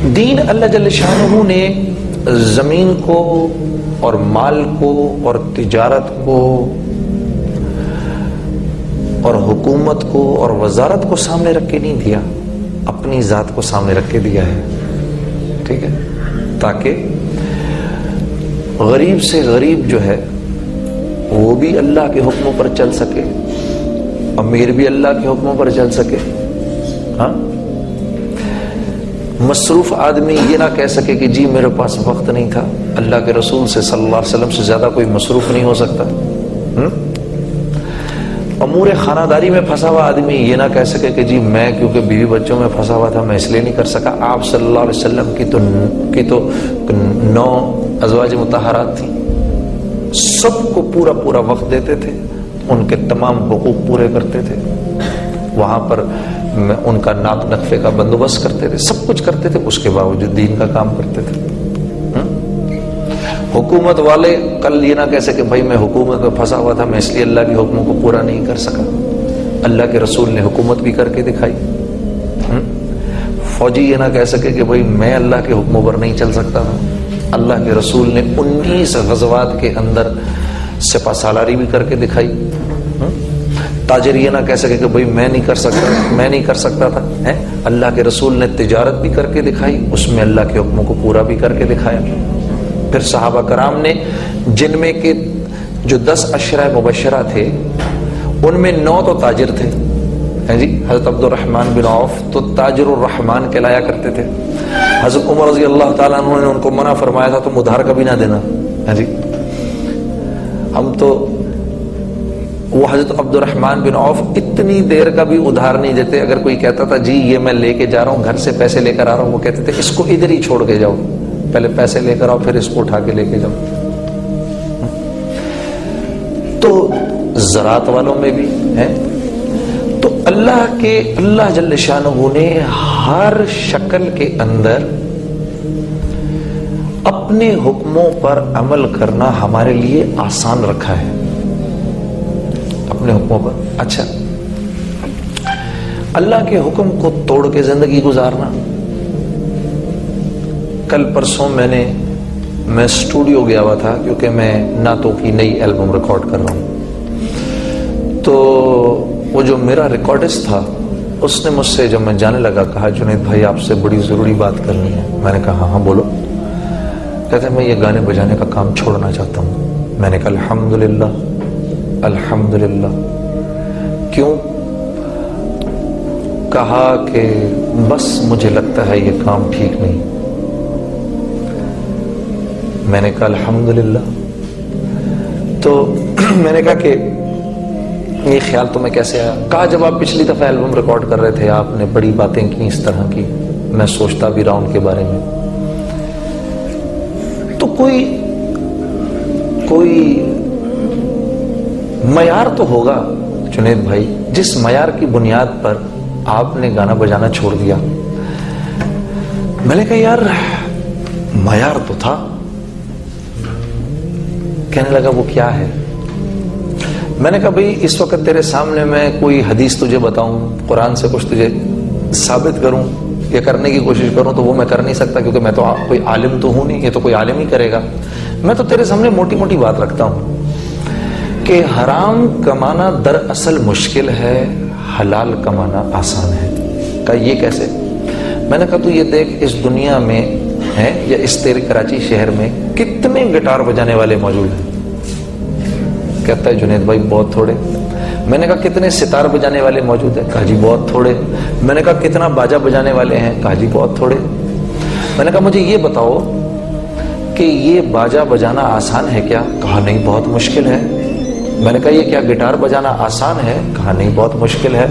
دین اللہ جل شانہ نے زمین کو اور مال کو اور تجارت کو اور حکومت کو اور وزارت کو سامنے رکھ کے نہیں دیا، اپنی ذات کو سامنے رکھ کے دیا ہے، ٹھیک ہے، تاکہ غریب سے غریب جو ہے وہ بھی اللہ کے حکموں پر چل سکے، امیر بھی اللہ کے حکموں پر چل سکے، ہاں، مصروف آدمی یہ نہ کہہ سکے کہ جی میرے پاس وقت نہیں تھا، اللہ کے رسول سے صلی اللہ علیہ وسلم سے زیادہ کوئی مصروف نہیں ہو سکتا، امور خانہ داری میں پھنسا ہوا آدمی یہ نہ کہہ سکے کہ جی میں کیونکہ بیوی بچوں میں پھنسا ہوا تھا میں اس لیے نہیں کر سکا۔ آپ صلی اللہ علیہ وسلم کی تو 9 ازواج مطہرات تھیں، سب کو پورا وقت دیتے تھے، ان کے تمام حقوق پورے کرتے تھے، وہاں پر ان کا ناک نقفے کا بندوبست کرتے تھے، سب کچھ کرتے تھے، اس کے باوجود دین کا کام کرتے تھے۔ حکومت والے کل یہ نہ کہہ سکے بھائی میں حکومت میں پھنسا ہوا تھا میں اس لیے اللہ کے حکموں کو پورا نہیں کر سکا، اللہ کے رسول نے حکومت بھی کر کے دکھائی۔ فوجی یہ نہ کہہ سکے کہ بھائی میں اللہ کے حکموں پر نہیں چل سکتا تھا، اللہ کے رسول نے 19 غزوات کے اندر سپہ سالاری بھی کر کے دکھائی۔ تاجر یہ نہ کہہ سکے کہ بھائی میں نہیں کر سکتا تھا، اللہ کے رسول نے تجارت بھی کر کے دکھائی، اس میں اللہ کے حکموں کو پورا بھی کر کے دکھایا۔ پھر صحابہ کرام نے جن میں کہ جو 10 عشرہ مبشرہ تھے ان میں 9 تو تاجر تھے، جی حضرت عبد الرحمن بن عوف تو تاجر الرحمن کہلایا کرتے تھے، حضرت عمر رضی اللہ تعالیٰ عنہ نے ان کو منع فرمایا تھا تم ادھار کبھی نہ دینا، جی ہم تو وہ حضرت عبد الرحمن بن عوف اتنی دیر کا بھی ادھار نہیں دیتے، اگر کوئی کہتا تھا جی یہ میں لے کے جا رہا ہوں گھر سے پیسے لے کر آ رہا ہوں، وہ کہتے تھے اس کو ادھر ہی چھوڑ کے جاؤ، پہلے پیسے لے کر آؤ پھر اس کو اٹھا کے لے کے جاؤ۔ تو زراعت والوں میں بھی ہے، تو اللہ جل شانہ نے ہر شکل کے اندر اپنے حکموں پر عمل کرنا ہمارے لیے آسان رکھا ہے، اپنے حکموں پر۔ اچھا، اللہ کے حکم کو توڑ کے زندگی گزارنا۔ کل پرسوں میں اسٹوڈیو گیا ہوا تھا کیونکہ میں نعتوں کی نئی البم ریکارڈ کر رہا ہوں، تو وہ جو میرا ریکارڈسٹ تھا اس نے مجھ سے جب میں جانے لگا کہا جنید بھائی آپ سے بڑی ضروری بات کرنی ہے۔ میں نے کہا ہاں بولو۔ کہتے ہیں میں یہ گانے بجانے کا کام چھوڑنا چاہتا ہوں۔ میں نے کہا الحمدللہ الحمدللہ۔ کیوں؟ کہا کہ بس مجھے لگتا ہے یہ کام ٹھیک نہیں۔ میں نے کہا الحمدللہ۔ تو میں نے کہا کہ یہ خیال تمہیں کیسے آیا؟ کہا جب آپ پچھلی دفعہ البم ریکارڈ کر رہے تھے آپ نے بڑی باتیں کی اس طرح کی، میں سوچتا بھی رہا ان کے بارے میں۔ تو کوئی معیار تو ہوگا جنید بھائی جس معیار کی بنیاد پر آپ نے گانا بجانا چھوڑ دیا۔ میں نے کہا یار معیار تو تھا۔ کہنے لگا وہ کیا ہے؟ میں نے کہا بھئی اس وقت تیرے سامنے میں کوئی حدیث تجھے بتاؤں، قرآن سے کچھ تجھے ثابت کروں، یہ کرنے کی کوشش کروں تو وہ میں کر نہیں سکتا کیونکہ میں تو کوئی عالم تو ہوں نہیں، یہ تو کوئی عالم ہی کرے گا۔ میں تو تیرے سامنے موٹی موٹی بات رکھتا ہوں کہ حرام کمانا دراصل مشکل ہے، حلال کمانا آسان ہے۔ کہا یہ کیسے؟ میں نے کہا تو یہ دیکھ اس دنیا میں ہے یا اس تیرے کراچی شہر میں کتنے گٹار بجانے والے موجود ہیں؟ کہتا ہے جنید بھائی بہت تھوڑے۔ میں نے کہا کتنے ستار بجانے والے موجود ہیں؟ کہا جی بہت تھوڑے۔ میں نے کہا کتنا باجا بجانے والے ہیں؟ کہا جی بہت تھوڑے۔ میں نے کہا مجھے یہ بتاؤ کہ یہ باجا بجانا آسان ہے کیا؟ کہا نہیں بہت مشکل ہے۔ میں نے کہا یہ کیا گٹار بجانا آسان ہے؟ کہا نہیں بہت مشکل ہے۔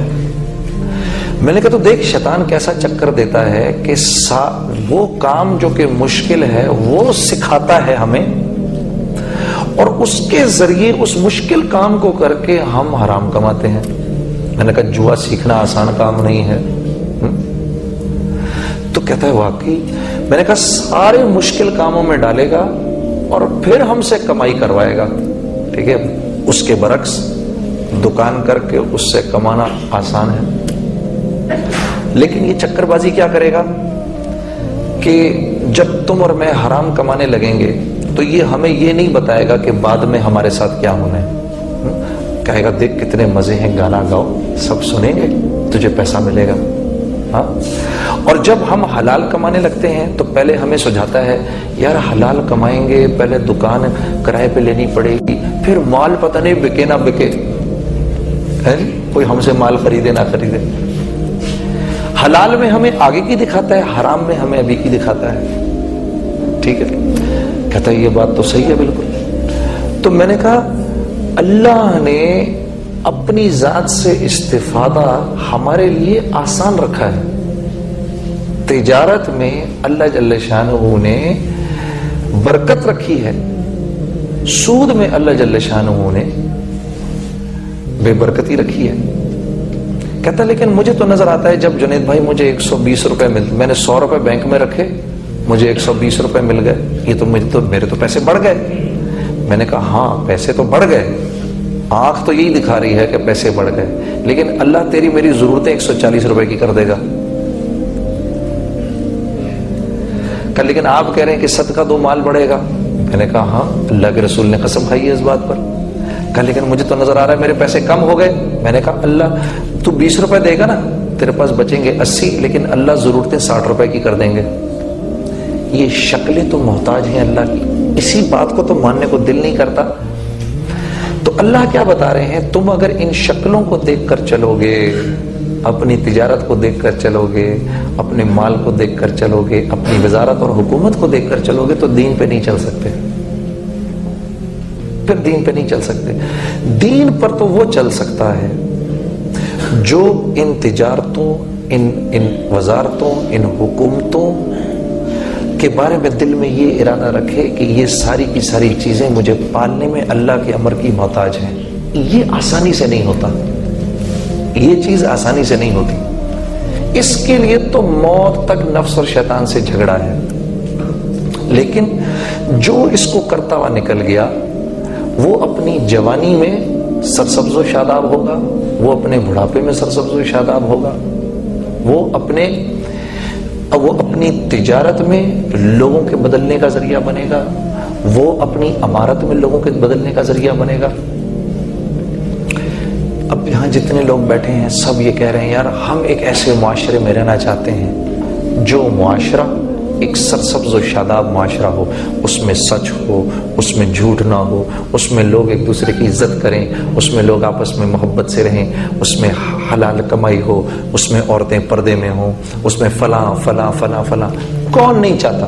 میں نے کہا تو دیکھ شیطان کیسا چکر دیتا ہے کہ وہ کام جو کہ مشکل ہے وہ سکھاتا ہے ہمیں، اور اس کے ذریعے اس مشکل کام کو کر کے ہم حرام کماتے ہیں۔ میں نے کہا جوا سیکھنا آسان کام نہیں ہے۔ تو کہتا ہے واقعی؟ میں نے کہا سارے مشکل کاموں میں ڈالے گا اور پھر ہم سے کمائی کروائے گا، ٹھیک ہے؟ اس کے برعکس دکان کر کے اس سے کمانا آسان ہے، لیکن یہ چکر بازی کیا کرے گا کہ جب تم اور میں حرام کمانے لگیں گے تو یہ ہمیں یہ نہیں بتائے گا کہ بعد میں ہمارے ساتھ کیا ہونا ہے. کہے گا دیکھ کتنے مزے ہیں، گانا گاؤ، سب سنیں گے، تجھے پیسہ ملے گا. ہاں. اور جب ہم حلال کمانے لگتے ہیں تو پہلے ہمیں سجھاتا ہے یار حلال کمائیں گے، پہلے دکان کرائے پہ لینی پڑے گی، پھر مال پتہ نہیں بکے نہ بکے، کوئی ہم سے مال خریدے نہ خریدے. حلال میں ہمیں آگے کی دکھاتا ہے، حرام میں ہمیں ابھی کی دکھاتا ہے. ٹھیک ہے. کہتا ہے یہ بات تو صحیح ہے بالکل. تو میں نے کہا اللہ نے اپنی ذات سے استفادہ ہمارے لیے آسان رکھا ہے. تجارت میں اللہ جل شانہ نے برکت رکھی ہے، سود میں اللہ جل شانہ نے بے برکتی رکھی ہے. کہتا لیکن مجھے تو نظر آتا ہے جب جنید بھائی مجھے 120 روپے ملتے، میں نے 100 روپے بینک میں رکھے، مجھے 120 روپے مل گئے، یہ تو میرے تو پیسے بڑھ گئے. میں نے کہا ہاں پیسے تو بڑھ گئے، آنکھ تو یہی دکھا رہی ہے کہ پیسے بڑھ گئے، لیکن اللہ تیری میری ضرورتیں 140 روپے کی کر دے گا. کہ لیکن آپ کہہ رہے ہیں کہ صدقہ دو مال بڑھے گا. میں نے کہا ہاں اللہ کے رسول نے قسم کھائی ہے اس بات پر. کہ لیکن مجھے تو نظر آ رہا ہے میرے پیسے کم ہو گئے. میں نے کہا اللہ تو 20 روپے دے گا نا، تیرے پاس بچیں گے 80، لیکن اللہ ضرورتیں 60 روپے کی کر دیں گے. یہ شکلیں تو محتاج ہیں اللہ کی، اسی بات کو تو ماننے کو دل نہیں کرتا. تو اللہ کیا بتا رہے ہیں، تم اگر ان شکلوں کو دیکھ کر چلو گے، اپنی تجارت کو دیکھ کر چلو گے، اپنے مال کو دیکھ کر چلو گے، اپنی وزارت اور حکومت کو دیکھ کر چلو گے تو دین پہ نہیں چل سکتے. پھر دین پہ نہیں چل سکتے. دین پر تو وہ چل سکتا ہے جو ان تجارتوں، ان وزارتوں، ان حکومتوں کے بارے میں دل میں یہ ارادہ رکھے کہ یہ ساری کی ساری چیزیں مجھے پالنے میں اللہ کے امر کی محتاج ہیں. یہ آسانی سے نہیں ہوتا، یہ چیز آسانی سے نہیں ہوتی. اس کے لیے تو موت تک نفس اور شیطان سے جھگڑا ہے. لیکن جو اس کو کرتا ہوا نکل گیا وہ اپنی جوانی میں سرسبز و شاداب ہوگا، وہ اپنے بڑھاپے میں سرسبز و شاداب ہوگا، وہ اپنی تجارت میں لوگوں کے بدلنے کا ذریعہ بنے گا، وہ اپنی امارت میں لوگوں کے بدلنے کا ذریعہ بنے گا. اب یہاں جتنے لوگ بیٹھے ہیں سب یہ کہہ رہے ہیں یار ہم ایک ایسے معاشرے میں رہنا چاہتے ہیں جو معاشرہ ایک سرسبز و شاداب معاشرہ ہو، اس میں سچ ہو، اس میں جھوٹ نہ ہو، اس میں لوگ ایک دوسرے کی عزت کریں، اس میں لوگ آپس میں محبت سے رہیں، اس میں حلال کمائی ہو، اس میں عورتیں پردے میں ہوں، اس میں فلاں فلاں فلاں فلاں. کون نہیں چاہتا؟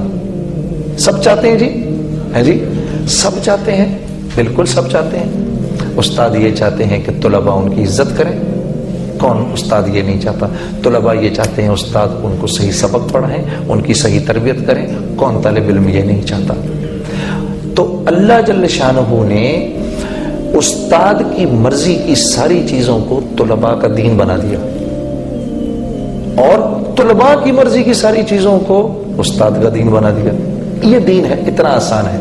سب چاہتے ہیں جی، ہے جی، سب چاہتے ہیں، بالکل سب چاہتے ہیں. استاد یہ چاہتے ہیں کہ طلباء ان کی عزت کریں، کون استاد یہ نہیں چاہتا؟ طلباء یہ چاہتے ہیں استاد ان کو صحیح سبق پڑھائیں، ان کی صحیح تربیت کریں، کون طالب علم یہ نہیں چاہتا؟ تو اللہ جل شانہ نے استاد کی مرضی کی ساری چیزوں کو طلباء کا دین بنا دیا، اور طلباء کی مرضی کی ساری چیزوں کو استاد کا دین بنا دیا. یہ دین ہے، اتنا آسان ہے.